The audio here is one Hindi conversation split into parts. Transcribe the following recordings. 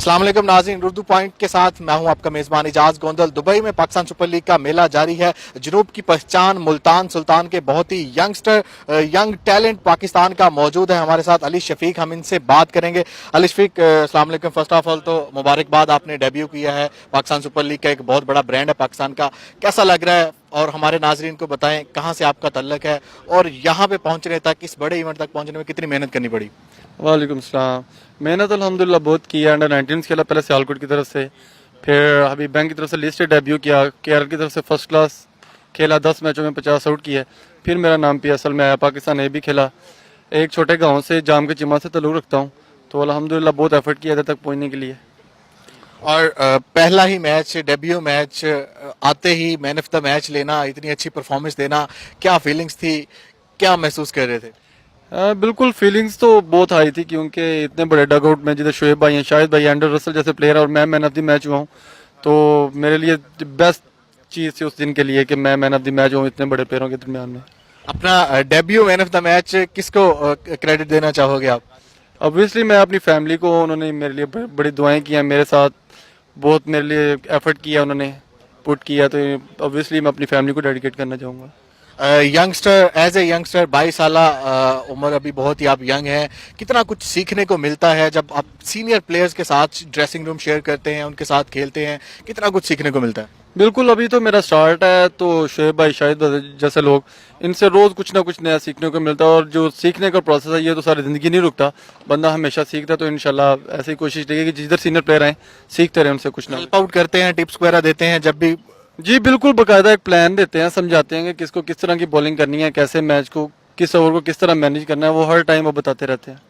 अस्सलाम वालेकुम नाज़रीन, उर्दू पॉइंट के साथ मैं हूं आपका मेजबान इजाज गोंदल। दुबई में पाकिस्तान सुपर लीग का मेला जारी है। जुनूब की पहचान मुल्तान सुल्तान के बहुत ही यंग टैलेंट पाकिस्तान का मौजूद है हमारे साथ। अली शफीक, हम इनसे बात करेंगे। अली शफीक, अस्सलाम वालेकुम। फर्स्ट ऑफ ऑल तो मुबारकबाद, आपने डेब्यू किया है। पाकिस्तान सुपर लीग का एक बहुत बड़ा ब्रांड है पाकिस्तान का, कैसा लग रहा है? और हमारे नाजरीन को बताएं कहाँ से आपका तल्लक है और यहाँ पे पहुंचने तक, इस बड़े इवेंट तक पहुंचने में कितनी मेहनत करनी पड़ी? वालेकुम सलाम। मेहनत अल्हम्दुलिल्लाह बहुत की है। अंडर 19 खेला पहले सियालकोट की तरफ से, फिर हबीब बैंक की तरफ से लिस्ट डेब्यू किया। केरल की तरफ से फर्स्ट क्लास खेला, 10 मैचों में 50 आउट किए। फिर मेरा नाम PSL में आया, पाकिस्तान ए भी खेला। एक छोटे गांव से जाम के चिमा से तल्लुक रखता हूँ, तो अल्हम्दुलिल्लाह बहुत एफर्ट किया इधर तक पहुँचने के लिए। और पहला ही मैच, डेब्यू मैच, आते ही मैन ऑफ द मैच लेना, इतनी अच्छी परफॉर्मेंस देना, क्या फीलिंग्स थी, क्या महसूस कर रहे थे? बिल्कुल फीलिंग्स तो बहुत हाई थी, क्योंकि इतने बड़े डग आउट में जिधर शोएब भाई हैं, शाहिद भाई, एंडर रसल जैसे प्लेयर और मैं मैन ऑफ द मैच हुआ हूँ, तो मेरे लिए बेस्ट चीज़ थी उस दिन के लिए कि मैं मैन ऑफ द मैच हूँ इतने बड़े प्लेयरों के दरमियान में। अपना debut man of the match किसको क्रेडिट देना चाहोगे आप? ऑब्वियसली मैं अपनी फैमिली को, उन्होंने मेरे लिए बड़ी दुआएं की हैं, मेरे साथ बहुत मेरे लिए एफर्ट किया, उन्होंने पुट किया, तो ऑब्वियसली मैं अपनी फैमिली को डेडिकेट करना चाहूँगा। यंगस्टर, एज ए यंगस्टर, 22 साल उम्र, अभी बहुत ही आप यंग हैं। कितना कुछ सीखने को मिलता है जब आप सीनियर प्लेयर्स के साथ ड्रेसिंग रूम शेयर करते हैं, उनके साथ खेलते हैं, कितना कुछ सीखने को मिलता है? बिल्कुल, अभी तो मेरा स्टार्ट है, तो शोएब भाई, शाहिद भाई जैसे लोग, इनसे रोज कुछ ना कुछ नया सीखने को मिलता है। और जो सीखने का प्रोसेस है ये तो सारी जिंदगी नहीं रुकता, बंदा हमेशा सीखता है। तो इंशाल्लाह ऐसी कोशिश रहेगी कि जिधर सीनियर प्लेयर आए सीखते रहे उनसे कुछ ना। हेल्प आउट करते हैं, टिप्स वगैरह देते हैं जब भी? जी बिल्कुल, बाकायदा एक प्लान देते हैं, समझाते हैं कि किसको किस तरह की बॉलिंग करनी है, कैसे मैच को, किस ओवर को किस तरह मैनेज करना है, वो हर टाइम वो बताते रहते हैं।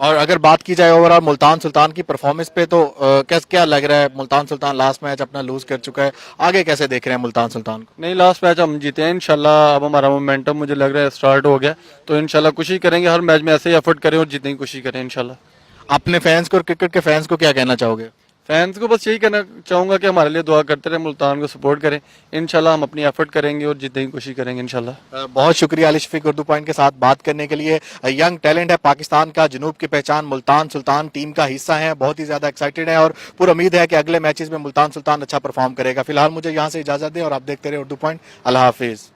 और अगर बात की जाए ओवरऑल मुल्तान सुल्तान की परफॉर्मेंस पे, तो कैसे, क्या लग रहा है? मुल्तान सुल्तान लास्ट मैच अपना लूज कर चुका है, आगे कैसे देख रहे हैं मुल्तान सुल्तान को? नहीं, लास्ट मैच हम जीते हैं इंशाल्लाह। अब हमारा मोमेंटम मुझे लग रहा है स्टार्ट हो गया, तो इंशाल्लाह कोशिश करेंगे हर मैच में ऐसे ही एफर्ट करें और जीतने की कोशिश करें इंशाल्लाह। अपने फैंस को और क्रिकेट के फैंस को क्या कहना चाहोगे? फैंस को बस यही कहना चाहूंगा कि हमारे लिए दुआ करते रहे, मुल्तान को सपोर्ट करें। इंशाल्लाह हम अपनी एफर्ट करेंगे और जीतने की कोशिश करेंगे इंशाल्लाह। बहुत शुक्रिया अली शफीक, उर्दू पॉइंट के साथ बात करने के लिए। यंग टैलेंट है पाकिस्तान का, जुनूब की पहचान मुल्तान सुल्तान टीम का हिस्सा है, बहुत ही ज्यादा एक्साइटेड है और पूरी उम्मीद है कि अगले मैचेस में मुल्तान सुल्तान अच्छा परफॉर्म करेगा। फिलहाल मुझे यहाँ से इजाजत दें और आप देखते रहे उर्दू पॉइंट। अल्लाह हाफिज।